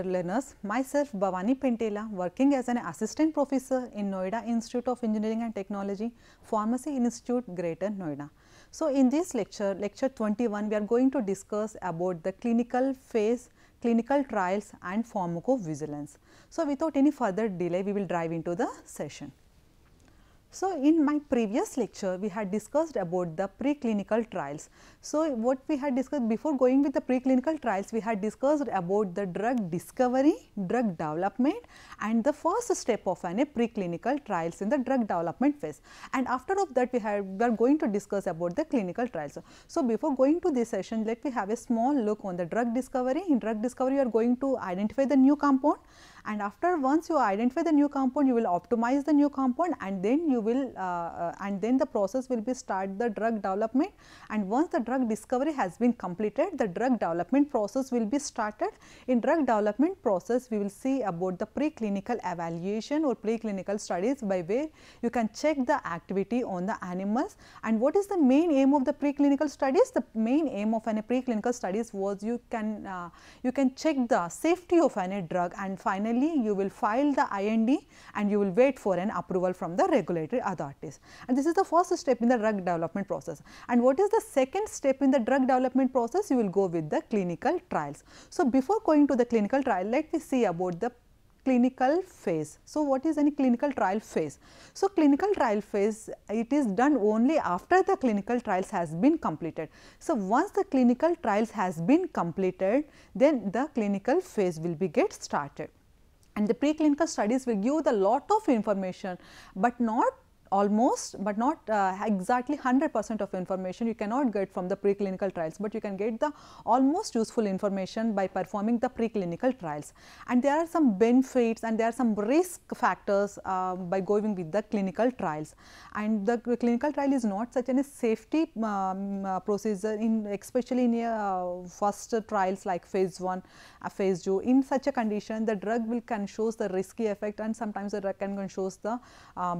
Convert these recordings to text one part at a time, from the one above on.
dear learners, myself Bhavani Pentela, working as an assistant professor in Noida Institute of Engineering and Technology, Pharmacy Institute, Greater Noida. So, in this lecture, lecture 21, we are going to discuss about the clinical phase, clinical trials and pharmacovigilance. So, without any further delay, we will dive into the session. So, in my previous lecture, we had discussed about the preclinical trials. So, what we had discussed before going with the preclinical trials, we had discussed about the drug discovery, drug development and the first step of a preclinical trials in the drug development phase. And after of that, we are going to discuss about the clinical trials. So, before going to this session, let me have a small look on the drug discovery. In drug discovery, you are going to identify the new compound, and after once you identify the new compound, you will optimize the new compound, and then you will and then the process will be start the drug development. And once the drug discovery has been completed, the drug development process will be started. In drug development process, we will see about the preclinical evaluation or preclinical studies, by where you can check the activity on the animals. And what is the main aim of the preclinical studies? The main aim of any preclinical studies was you can check the safety of any drug, and finally you will file the IND and you will wait for an approval from the regulatory authorities. And this is the first step in the drug development process. And what is the second step in the drug development process? You will go with the clinical trials. So, before going to the clinical trial, let me see about the clinical phase. So, what is any clinical trial phase? So, clinical trial phase, it is done only after the clinical trials has been completed. So, once the clinical trials has been completed, then the clinical phase will be get started. And the preclinical studies will give the lot of information, but not exactly 100% of information you cannot get from the preclinical trials, but you can get the almost useful information by performing the preclinical trials. And there are some benefits and there are some risk factors by going with the clinical trials. And the clinical trial is not such a safety procedure, especially in first trials like phase 1, phase 2. In such a condition, the drug can show the risky effect, and sometimes the drug can show the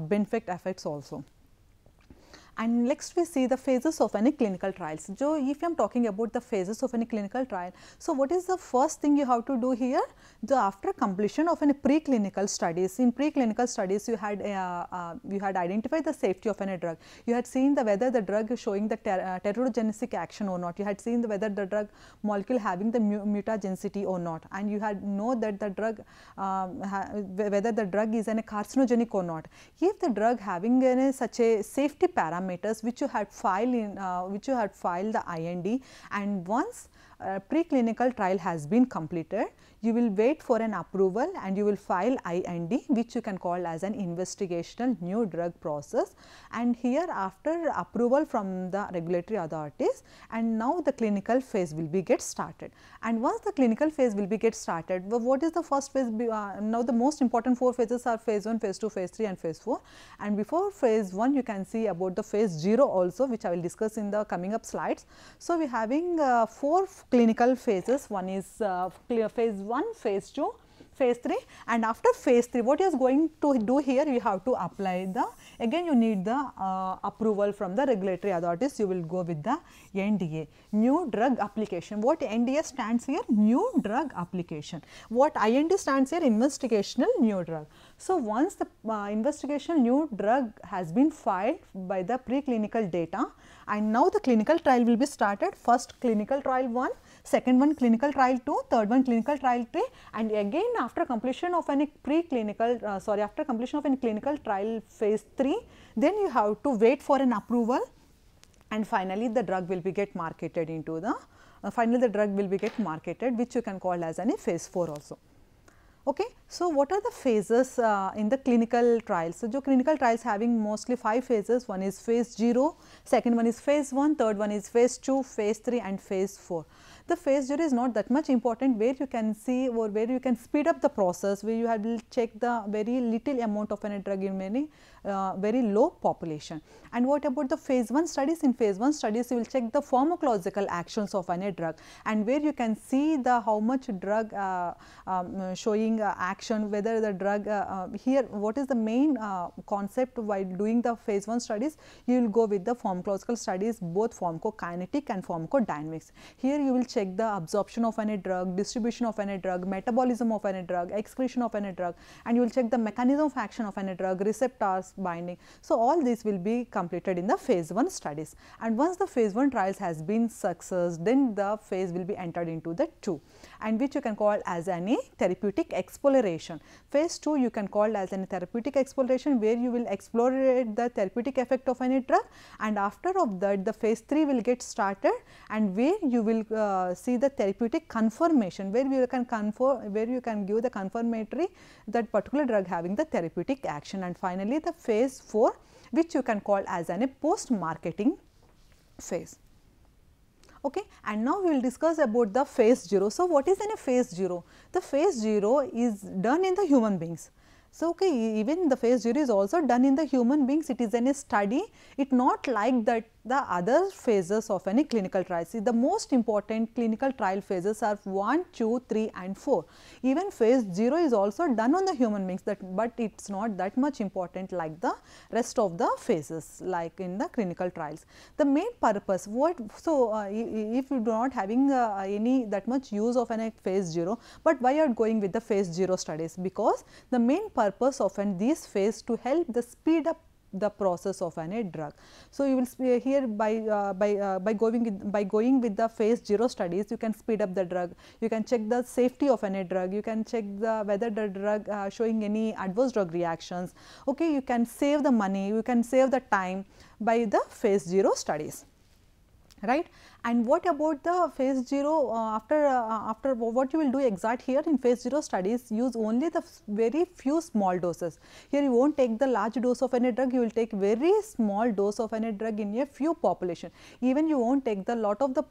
benefit effects also. And next we see the phases of any clinical trials. So, if I am talking about the phases of any clinical trial, so what is the first thing you have to do here? After completion of any preclinical studies, in preclinical studies you had identified the safety of any drug. You had seen whether the drug is showing the teratogenic action or not. You had seen whether the drug molecule having the mutagenicity or not, and you had know that the drug whether the drug is any carcinogenic or not. If the drug having any such a safety parameter which you had filed in the IND, and once preclinical trial has been completed, you will wait for an approval and you will file IND, which you can call as an investigational new drug process. And here after approval from the regulatory authorities, and now the clinical phase will be get started. And once the clinical phase will be get started, what is the first phase? Now the most important 4 phases are phase 1, phase 2, phase 3 and phase 4. And before phase 1, you can see about the phase 0 also, which I will discuss in the coming up slides. So, we are having 4 clinical phases. One is phase 1, phase 2, phase 3, and after phase 3, what you are going to do here? You have to apply the, again you need the approval from the regulatory authorities. You will go with the NDA, new drug application. What NDA stands here? New drug application. What IND stands here? Investigational new drug. So, once the investigational new drug has been filed by the preclinical data, and now the clinical trial will be started. First clinical trial 1, second one clinical trial 2, third one clinical trial 3, and again after completion of any after completion of any clinical trial phase 3, then you have to wait for an approval, and finally the drug will be get marketed into the which you can call as any phase 4 also. Okay. So, what are the phases in the clinical trials? So, clinical trials having mostly 5 phases. One is phase 0, second one is phase 1, third one is phase 2, phase 3 and phase 4. The phase 0 is not that much important, where you can see or where you can speed up the process, where you have to check the very little amount of a drug in many very low population. And what about the phase 1 studies? In phase 1 studies, you will check the pharmacological actions of a drug, and where you can see the how much drug showing showing action, whether the drug here what is the main concept while doing the phase 1 studies, you will go with the pharmacological studies, both pharmacokinetic and pharmacodynamics. Here you will check the absorption of any drug, distribution of any drug, metabolism of any drug, excretion of any drug, and you will check the mechanism of action of any drug, receptors, binding. So all this will be completed in the phase 1 studies, and once the phase 1 trials has been success, then the phase will be entered into the 2, and which you can call as any therapeutic exploration. Phase 2 you can call as any therapeutic exploration, where you will explore the therapeutic effect of any drug, and after of that the phase 3 will get started, and where you will see the therapeutic confirmation, where you can give the confirmatory that particular drug having the therapeutic action, and finally the phase 4, which you can call as a post marketing phase. Okay, and now we will discuss about the phase 0. So what is in a phase 0? The phase 0 is done in the human beings. So okay, even the phase 0 is also done in the human beings. It is in a study. It not like that the other phases of any clinical trials. See, the most important clinical trial phases are 1, 2, 3 and 4. Even phase 0 is also done on the human beings, but it is not that much important like the rest of the phases like in the clinical trials. The main purpose, if you do not having any that much use of any phase 0, but why you are going with the phase 0 studies? Because the main purpose of this phase to help the speed up the process of any drug. So you will here by going with the phase 0 studies, you can speed up the drug, you can check the safety of any drug, you can check the whether the drug showing any adverse drug reactions. Okay, you can save the money, you can save the time by the phase 0 studies, right. And what about the phase 0 after what you will do exact here in phase 0 studies? Use only the very few small doses. Here you won't take the large dose of any drug, you will take very small dose of any drug in a few population. Even you won't take the lot of the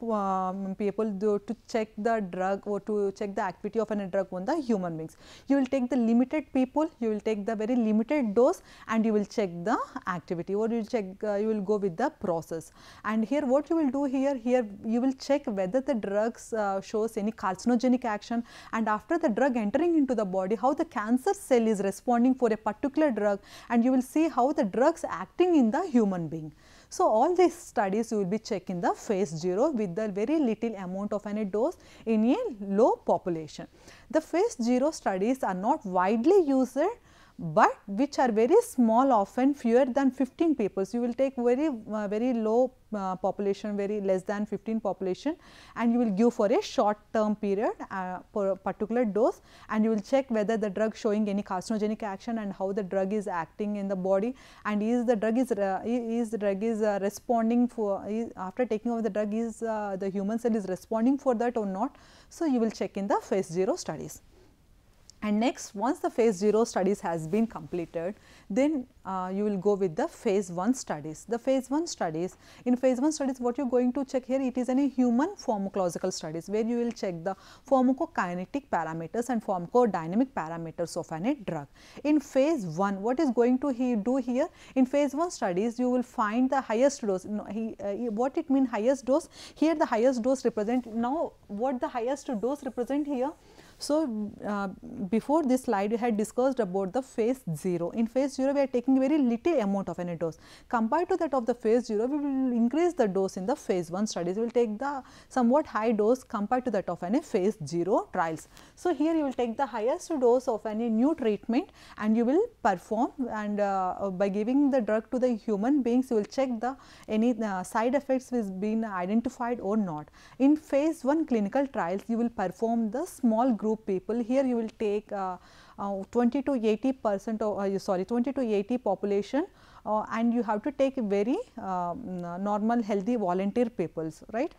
people to check the drug or to check the activity of any drug on the human beings. You will take the limited people, you will take the very limited dose, and you will check the activity, or you will check you will go with the process. And here what you will do here you will check whether the drugs shows any carcinogenic action, and after the drug entering into the body, how the cancer cell is responding for a particular drug, and you will see how the drugs acting in the human being. So all these studies you will be checking the phase 0 with the very little amount of any dose in a low population. The phase 0 studies are not widely used, but which are very small, often fewer than 15 people. So you will take very low population, very less than 15 population, and you will give for a short term period for a particular dose, and you will check whether the drug showing any carcinogenic action and how the drug is acting in the body, and is the drug is responding for after taking over the drug, is the human cell is responding for that or not. So you will check in the phase 0 studies. And next, once the phase 0 studies has been completed, then you will go with the phase 1 studies. The phase 1 studies, in phase 1 studies what you are going to check here, it is any human pharmacological studies, where you will check the pharmacokinetic parameters and pharmacodynamic parameters of any drug. In phase 1, what is going to do here? In phase 1 studies, you will find the highest dose. What it means highest dose? Here the highest dose represent, now what the highest dose represent here? So before this slide we had discussed about the phase 0. In phase 0 we are taking very little amount of any dose. Compared to that of the phase 0, we will increase the dose in the phase 1 studies. We will take the somewhat high dose compared to that of any phase 0 trials. So here you will take the highest dose of any new treatment, and you will perform, and by giving the drug to the human beings, you will check the any side effects is been identified or not. In phase 1 clinical trials, you will perform the small group people. Here you will take 20 to 80% of 20 to 80 population, and you have to take very normal healthy volunteer peoples, right.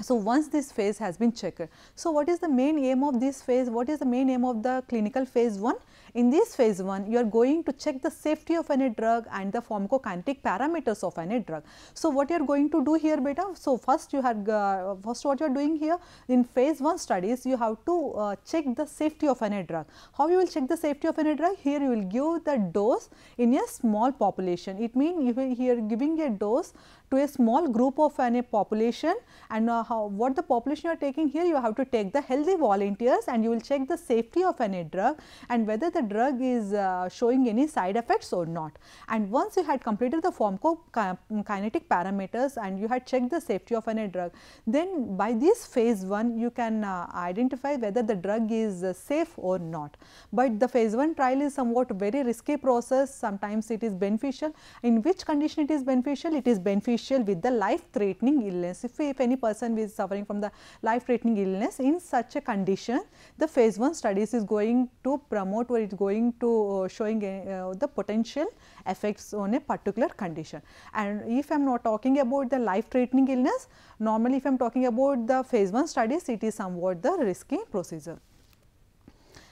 So once this phase has been checked, so what is the main aim of this phase? What is the main aim of the clinical phase 1? In this phase 1, you are going to check the safety of any drug and the pharmacokinetic parameters of any drug. So what you are going to do here, beta? So first you have first what you are doing here in phase 1 studies, you have to check the safety of any drug. How you will check the safety of any drug? Here you will give the dose in a small population. It means you will here giving a dose to a small group of a population, and what the population you are taking here, you have to take the healthy volunteers and you will check the safety of a drug and whether the drug is showing any side effects or not. And once you had completed the pharmacokinetic parameters and you had checked the safety of a drug, then by this phase 1 you can identify whether the drug is safe or not. But the phase 1 trial is somewhat very risky process. Sometimes it is beneficial. In which condition it is beneficial? It is beneficial with the life threatening illness. If any person is suffering from the life threatening illness, in such a condition the phase 1 studies is going to promote or it is going to showing the potential effects on a particular condition. And if I am not talking about the life threatening illness, normally if I am talking about the phase 1 studies, it is somewhat the risky procedure.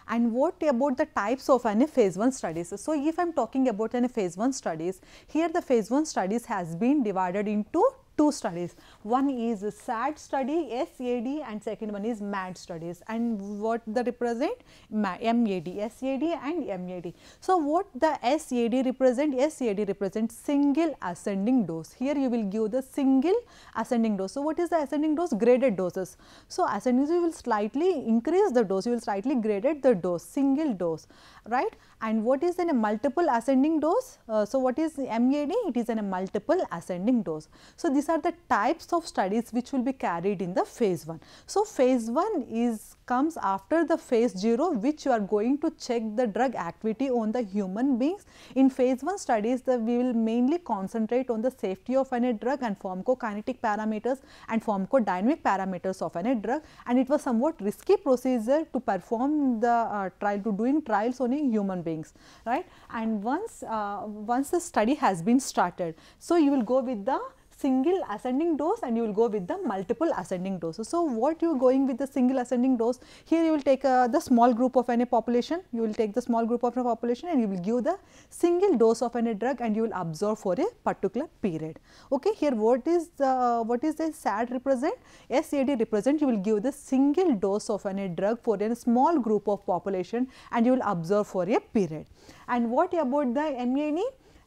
And what about the types of phase 1 studies? So, if I am talking about phase 1 studies, here the phase 1 studies has been divided into two studies. One is SAD study, SAD, and second one is MAD studies. And what they represent? MAD, SAD and MAD. So, what the SAD represent? SAD represents single ascending dose. Here you will give the single ascending dose. So, what is the ascending dose? Graded doses. So, ascending dose you will slightly increase the dose, you will slightly graded the dose, single dose, right. And what is then a multiple ascending dose? So, what is MAD? It is a multiple ascending dose. So, these are the types of studies which will be carried in the phase 1. So, phase 1 comes after the phase 0, which you are going to check the drug activity on the human beings. In phase 1 studies, we will mainly concentrate on the safety of a drug and pharmacokinetic parameters and pharmacodynamic parameters of a drug, and it was somewhat risky procedure to perform the doing trials on a human beings, right. And once the study has been started, so you will go with the single ascending dose and you will go with the multiple ascending doses. So, what you are going with the single ascending dose? Here you will take the small group of a population, you will take the small group of a population and you will give the single dose of a drug and you will observe for a particular period. Okay. Here what is the SAD represent? SAD represent you will give the single dose of a drug for a small group of population and you will observe for a period. And what about the MAD?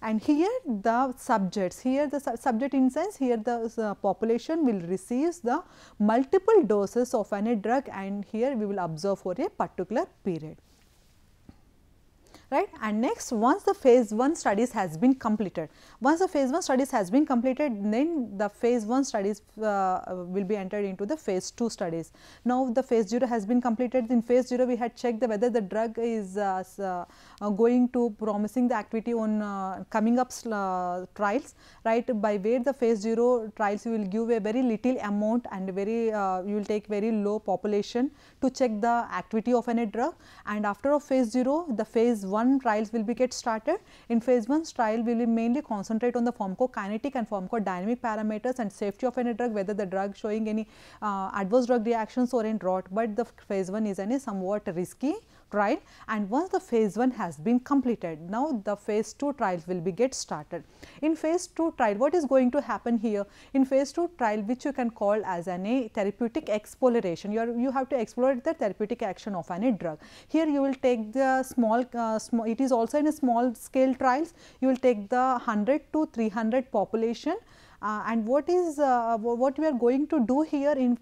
And here the subjects, here the subject in sense, here the population will receive the multiple doses of a drug and here we will observe for a particular period. Right. And next, once the phase 1 studies has been completed, then the phase 1 studies will be entered into the phase 2 studies. Now, the phase 0 has been completed. In phase 0 we had checked whether the drug is going to promising the activity on coming up trials, right. By where the phase 0 trials you will give a very little amount and very you will take very low population to check the activity of a drug, and after a phase 0 the phase 1 trials will be get started. In phase 1 trial we will mainly concentrate on the pharmacokinetic and pharmacodynamic parameters and safety of a drug, whether the drug showing any adverse drug reactions or not, but the phase 1 is a somewhat risky trial. And once the phase 1 has been completed, now the phase 2 trials will be get started. In phase 2 trial, what is going to happen here? In phase 2 trial, which you can call as a therapeutic exploration, you have to explore the therapeutic action of a drug. Here you will take the small, it is also in a small scale trials, you will take the 100 to 300 population, and what we are going to do here in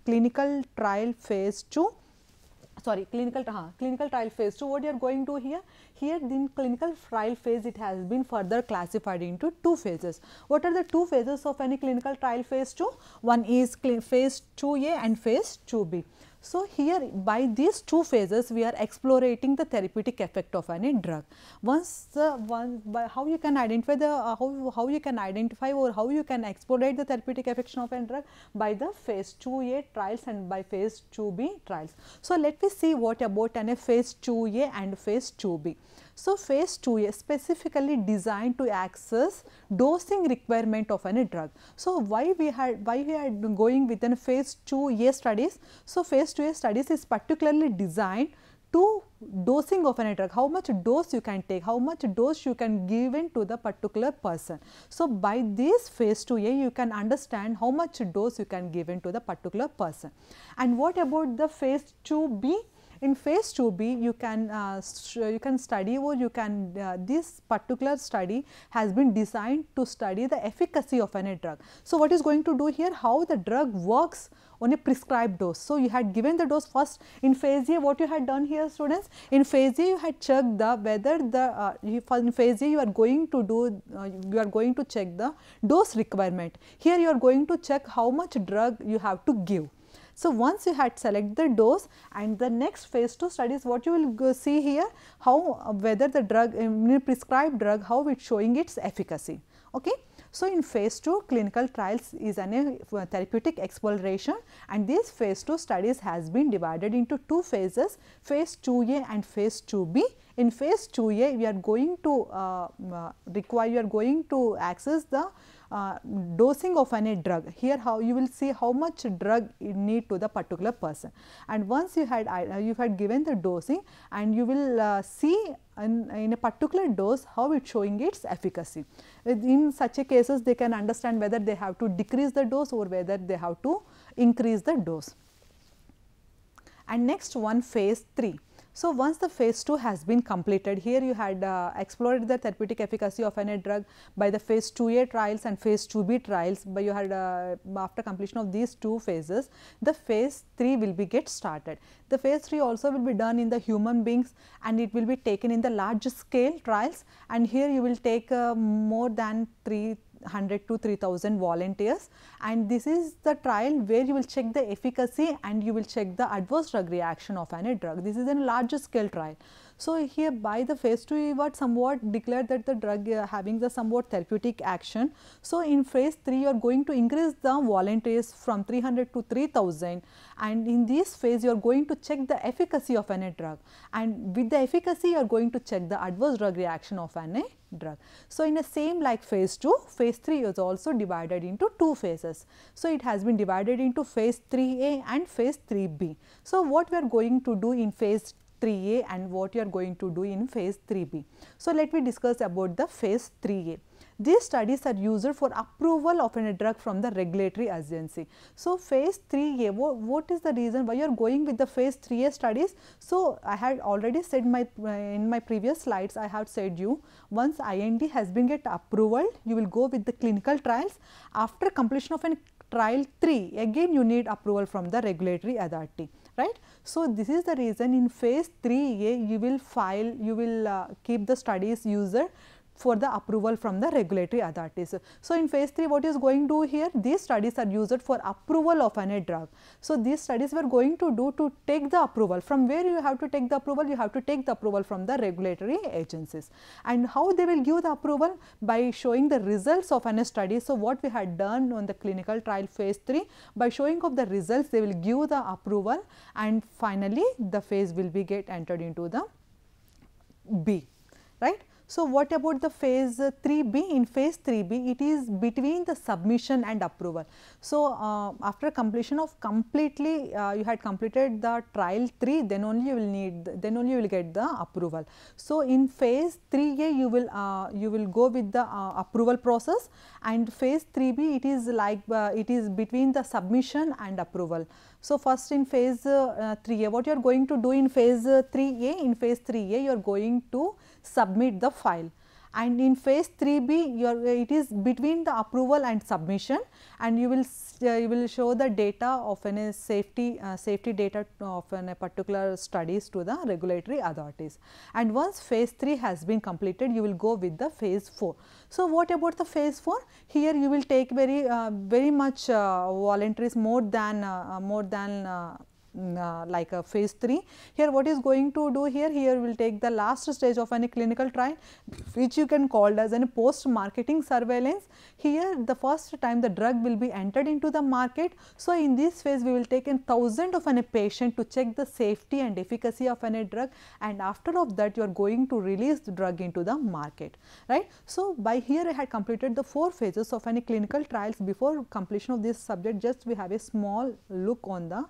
clinical trial phase 2. Clinical trial phase 2, what you are going to here? Here in clinical trial phase it has been further classified into two phases. What are the two phases of any clinical trial phase 2? One is phase 2A and phase 2B. So, here by these two phases we are explorating the therapeutic effect of any drug. By how you can identify the how you can identify or how you can explorate the therapeutic effect of a drug? By the phase 2A trials and by phase 2B trials. So, let me see what about a phase 2A and phase 2B. So, phase 2A specifically designed to access dosing requirement of any drug. So, why we are going within phase 2A studies? So, phase 2A studies is particularly designed to dosing of a drug, how much dose you can take, how much dose you can give in to the particular person. So, by this phase 2A you can understand how much dose you can give in to the particular person. And what about the phase 2B? In phase 2b, you can study, or you can this particular study has been designed to study the efficacy of any drug. So, what is going to do here, how the drug works on a prescribed dose. So, you had given the dose first in phase A. What you had done here, students, in phase A you had checked the whether the in phase A you are going to do you are going to check the dose requirement. Here you are going to check how much drug you have to give. So, once you had select the dose, and the next phase 2 studies, what you will go see here, how whether the drug prescribed drug, how it showing its efficacy. Okay. So, in phase 2 clinical trials is an therapeutic exploration, and these phase 2 studies has been divided into 2 phases, phase 2A and phase 2B. In phase 2A, we are going to you are going to access the dosing of any drug. Here how you will see how much drug you need to the particular person, and once you had given the dosing, and you will see in a particular dose how it showing its efficacy. In such a cases, they can understand whether they have to decrease the dose or whether they have to increase the dose. And next one, phase 3. So, once the phase 2 has been completed, here you had explored the therapeutic efficacy of any drug by the phase 2A trials and phase 2B trials, but you had after completion of these 2 phases, the phase 3 will be get started. The phase 3 also will be done in the human beings, and it will be taken in the large scale trials, and here you will take more than 300 to 3000 volunteers, and this is the trial where you will check the efficacy and you will check the adverse drug reaction of any drug. This is a large scale trial. So, here by the phase 2 we were somewhat declared that the drug having the somewhat therapeutic action. So, in phase 3 you are going to increase the volunteers from 300 to 3000, and in this phase you are going to check the efficacy of any drug, and with the efficacy you are going to check the adverse drug reaction of any drug. So, in the same like phase 2, phase 3 is also divided into 2 phases. So, it has been divided into phase 3A and phase 3B. So, what we are going to do in phase 3A and what you are going to do in phase 3B. So, let me discuss about the phase 3A. These studies are used for approval of a drug from the regulatory agency. So, phase 3A, what is the reason why you are going with the phase 3A studies? So, I had already said in my previous slides, I have said you, once IND has been get approval, you will go with the clinical trials. After completion of a trial 3, again you need approval from the regulatory authority, right. So, this is the reason in phase 3A you will keep the studies user for the approval from the regulatory authorities. So, in phase 3 what is going to do here? These studies are used for approval of any drug. So, these studies we are going to do to take the approval. From where you have to take the approval? You have to take the approval from the regulatory agencies. And how they will give the approval? By showing the results of any study. So, what we had done on the clinical trial phase 3, by showing of the results they will give the approval, and finally, the phase will be get entered into the B, right. So, what about the phase 3B? In phase 3B, it is between the submission and approval. So, after completion of completely you had completed the trial 3, then only you will get the approval. So, in phase 3A you will go with the approval process, and phase 3B it is like it is between the submission and approval. So, first in phase 3A, what you are going to do in phase 3A? In phase 3A you are going to submit the file, and in phase 3B it is between the approval and submission, and you will show the data of a safety data of a particular studies to the regulatory authorities. And once phase 3 has been completed, you will go with the phase 4. So, what about the phase 4? Here you will take very much voluntaries, more than like a phase 3. Here what is going to do here? Here we will take the last stage of any clinical trial, which you can call as a post marketing surveillance. Here the first time the drug will be entered into the market. So, in this phase we will take 1,000 of a patient to check the safety and efficacy of a drug, and after of that you are going to release the drug into the market, right. So, by here I had completed the 4 phases of any clinical trials. Before completion of this subject, just we have a small look on the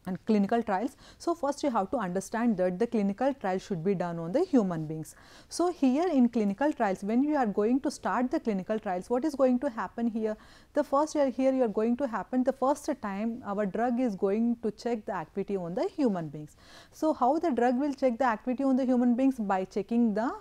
and clinical trials. So, first you have to understand that the clinical trial should be done on the human beings. So, here in clinical trials, when you are going to start the clinical trials, what is going to happen here? The first here you are going to happen, the first time our drug is going to check the activity on the human beings. So, how the drug will check the activity on the human beings? By checking the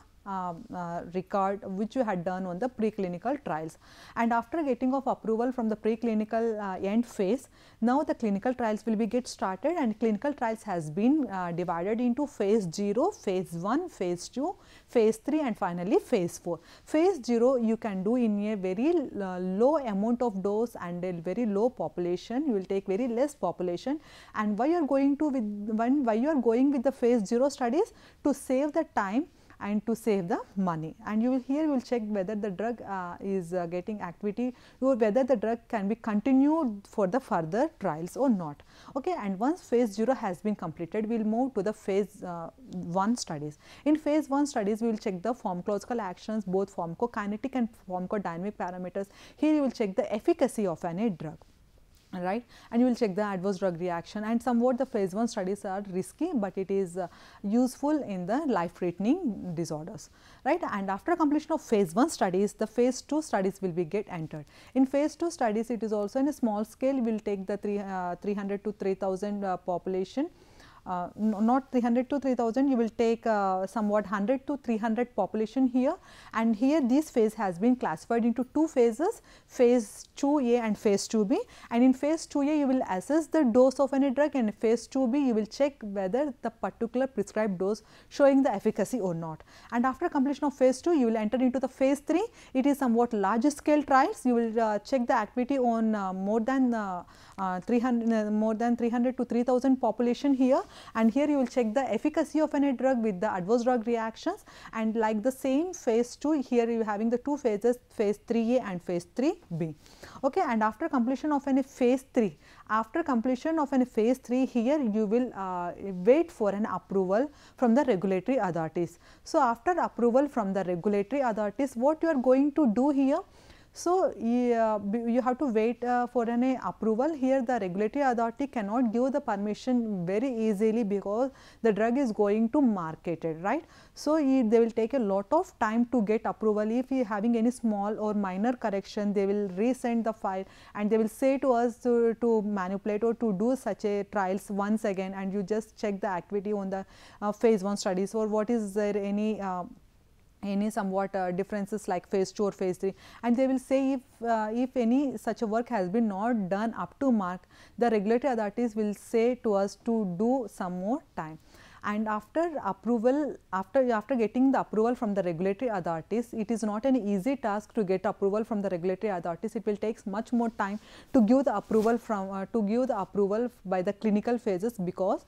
record which you had done on the preclinical trials, and after getting of approval from the preclinical end phase, now the clinical trials will be get started, and clinical trials has been divided into phase 0, phase 1, phase 2, phase 3 and finally phase 4. Phase 0 you can do in a very low amount of dose and a very low population, you will take very less population, and why you are going to why you are going with the phase 0 studies? To save the time and to save the money, and you will here you will check whether the drug is getting activity or whether the drug can be continued for the further trials or not. Okay, and once phase 0 has been completed, we will move to the phase 1 studies. In phase 1 studies, we will check the pharmacological actions, both pharmacokinetic and pharmacodynamic parameters. Here you will check the efficacy of any drug, right, and you will check the adverse drug reaction, and somewhat the phase 1 studies are risky, but it is useful in the life threatening disorders, right. And after completion of phase 1 studies, the phase 2 studies will be get entered. In phase 2 studies, it is also in a small scale, we will take the 300 to 3000 population. Not 300 to 3000, you will take somewhat 100 to 300 population here, and here this phase has been classified into two phases, phase 2A and phase 2B, and in phase 2A you will assess the dose of any drug, and in phase 2B you will check whether the particular prescribed dose showing the efficacy or not. And after completion of phase 2, you will enter into the phase 3, it is somewhat large scale trials, you will check the activity on more than 300 to 3000 population here, and here you will check the efficacy of any drug with the adverse drug reactions, and like the same phase 2, here you are having the two phases, phase 3A and phase 3B. Okay, and after completion of any phase 3, here you will wait for an approval from the regulatory authorities. So, after approval from the regulatory authorities, what you are going to do here? So, you have to wait for an approval. Here the regulatory authority cannot give the permission very easily because the drug is going to marketed, right. So, they will take a lot of time to get approval. If you having any small or minor correction, they will resend the file and they will say to us to manipulate or to do such a trials once again, and you just check the activity on the phase 1 studies, or what is there any somewhat differences like phase 2 or phase 3, and they will say if any such a work has been not done up to mark, the regulatory authorities will say to us to do some more time. And after approval, after getting the approval from the regulatory authorities, it is not an easy task to get approval from the regulatory authorities. It will take much more time to give the approval from by the clinical phases, because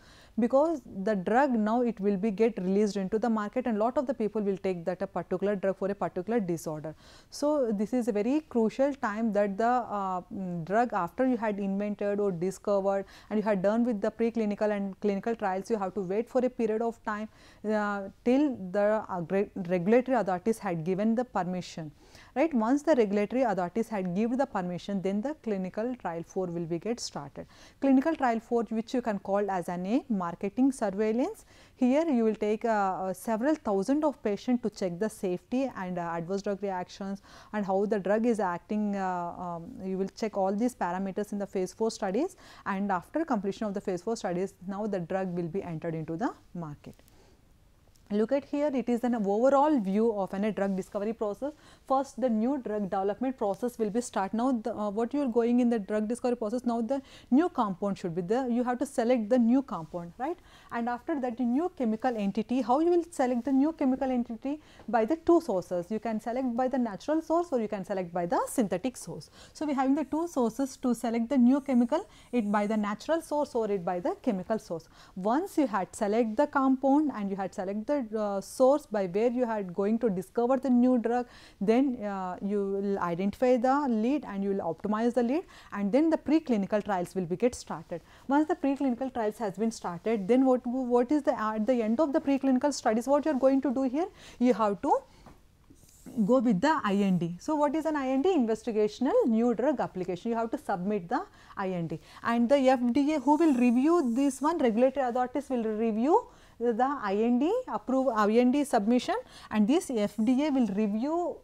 the drug now it will be get released into the market, and lot of the people will take that a particular drug for a particular disorder. So, this is a very crucial time that the drug, after you had invented or discovered and you had done with the preclinical and clinical trials, you have to wait for a period of time till the regulatory authorities had given the permission, right. Once the regulatory authorities had given the permission, then the clinical trial 4 will be get started. Clinical trial 4, which you can call as an marketing surveillance. Here you will take several thousand of patients to check the safety and adverse drug reactions and how the drug is acting. You will check all these parameters in the phase 4 studies, and after completion of the phase 4 studies, now the drug will be entered into the market. Look at here, it is an overall view of a drug discovery process. First, the new drug development process will be start. Now, what you are going in the drug discovery process, now the new compound should be there. You have to select the new compound, right. And after that, the new chemical entity, how you will select the new chemical entity? By the two sources. You can select by the natural source or you can select by the synthetic source. So, we are having the two sources to select the new chemical, it by the natural source or it by the chemical source. Once you had select the compound and you had select the source by where you had going to discover the new drug, then you will identify the lead and you will optimize the lead, and then the preclinical trials will be get started. Once the preclinical trials has been started, then what is the at the end of the preclinical studies, what you are going to do here? You have to go with the IND. So, what is an IND? Investigational New Drug Application. You have to submit the IND, and the FDA who will review this one, regulatory authorities will review the IND submission, and this FDA will review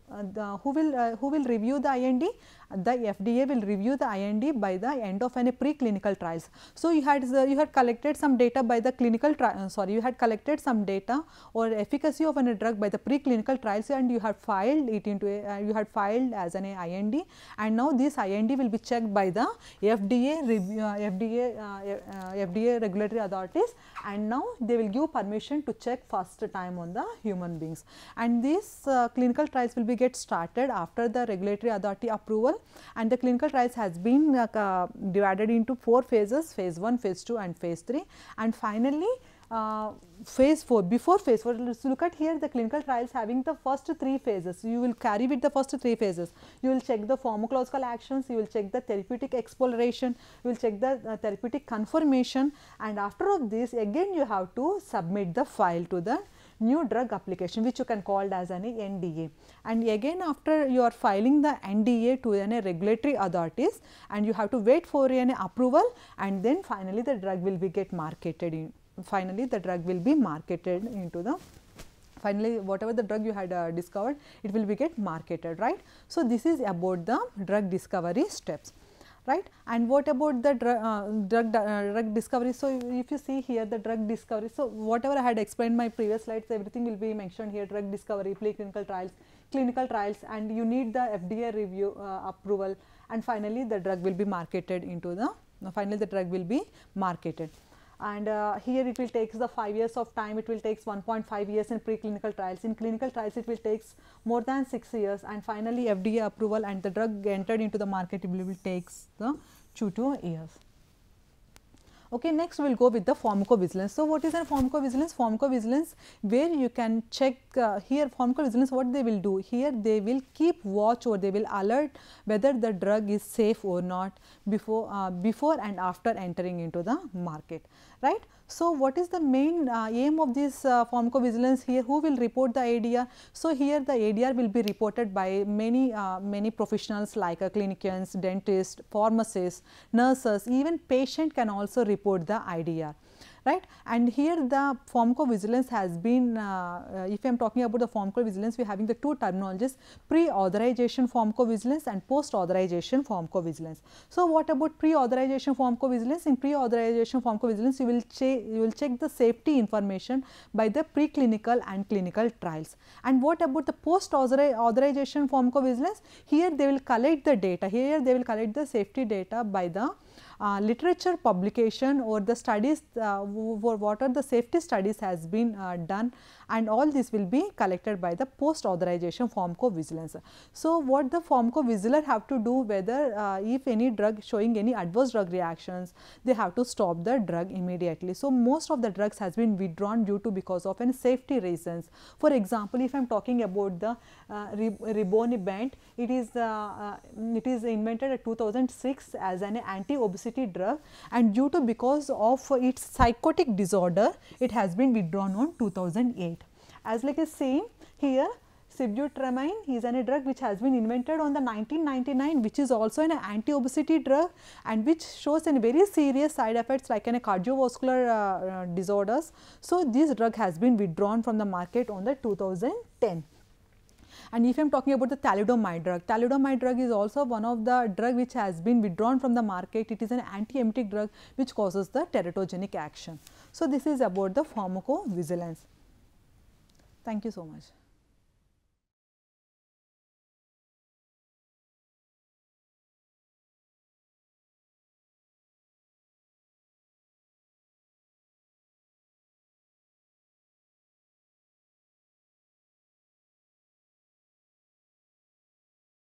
who will review the IND. The FDA will review the IND by the end of any preclinical trials. So, you had collected some data by the clinical you had collected some data or efficacy of a drug by the preclinical trials, and you had filed it into you had filed as an IND, and now this IND will be checked by the FDA regulatory authorities, and now they will give permission to check first time on the human beings, and these clinical trials will be get started after the regulatory authority approval, and the clinical trials has been divided into 4 phases: phase 1, phase 2 and phase 3, and finally phase 4. Before phase 4, let us look at here the clinical trials having the first 3 phases. You will carry with the first 3 phases. You will check the pharmacological actions, you will check the therapeutic exploration, you will check the therapeutic confirmation, and after of this again you have to submit the file to the new drug application, which you can call as an NDA, and again after you are filing the NDA to any regulatory authorities, and you have to wait for any approval, and then finally the drug will be get marketed in. Finally, the drug will be marketed into the whatever the drug you had discovered, it will be get marketed, right. So, this is about the drug discovery steps, right. And what about the drug discovery? So, if you see here the drug discovery, so whatever I had explained in my previous slides, everything will be mentioned here: drug discovery, preclinical trials, clinical trials, and you need the FDA review approval, and finally the drug will be marketed into the and here it will take the 5 years of time, it will take 1.5 years in preclinical trials. In clinical trials it will take more than 6 years, and finally FDA approval and the drug entered into the market will takes the 2 to years. Okay, next we will go with the pharmacovigilance. So, what is a pharmacovigilance? Pharmacovigilance, where you can check here pharmacovigilance, what they will do here, they will keep watch or they will alert whether the drug is safe or not before and after entering into the market, right. So, what is the main aim of this pharmacovigilance here? Who will report the ADR? So, here the ADR will be reported by many professionals like clinicians, dentists, pharmacists, nurses, even patient can also report the IDR, right. And here the pharmacovigilance has been, if I am talking about the pharmacovigilance, we are having the 2 terminologies: pre-authorization pharmacovigilance and post-authorization pharmacovigilance. So, what about pre-authorization pharmacovigilance? In pre-authorization pharmacovigilance, you will check the safety information by the preclinical and clinical trials. And what about the post-authorization pharmacovigilance? Here they will collect the data, here they will collect the safety data by the literature publication or the studies for what are the safety studies has been done, and all this will be collected by the post authorization pharmacovigilance. So, what the pharmacovigilator have to do, whether if any drug showing any adverse drug reactions, they have to stop the drug immediately. So, most of the drugs has been withdrawn due to because of any safety reasons. For example, if I am talking about the rimonabant, it is invented in 2006 as an anti-obesity drug, and due to because of its psychotic disorder, it has been withdrawn on 2008. As like I saying here, sibutramine is a drug which has been invented on the 1999, which is also an anti-obesity drug and which shows a very serious side effects like a cardiovascular disorders. So, this drug has been withdrawn from the market on the 2010. And if I am talking about the thalidomide drug is also one of the drug which has been withdrawn from the market. It is an antiemetic drug which causes the teratogenic action. So, this is about the pharmacovigilance. Thank you so much.